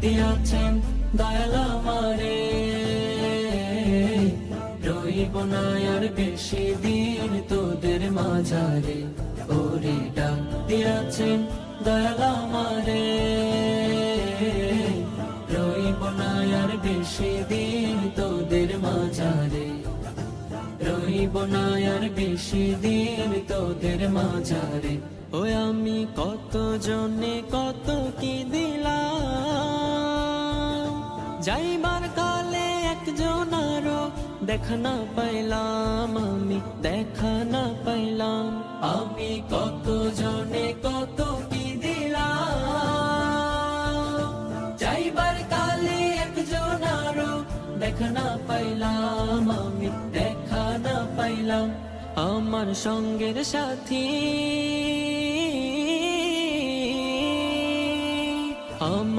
দিয়াছেন দয়াল আমারে, রইব না আর বেশি দিন তোদের মাঝারে। ওরে ডাক দিয়াছেন দয়াল আমারে, রইব না আর বেশি দিন তোদের মাঝারে, রইব না আর বেশি দিন তোদের মাঝারে। ও আমি কত জনে কত কি দিলাম, যাইবার কালে একজন আরো দেখা না পাইলাম, আমি দেখা না পাইলাম। আমি কত জনে কত কি দিলাম, যাইবার কালে একজন আরো দেখা না পাইলাম, আমি দেখা না পাইলাম। আমার সঙ্গের সাথী আমার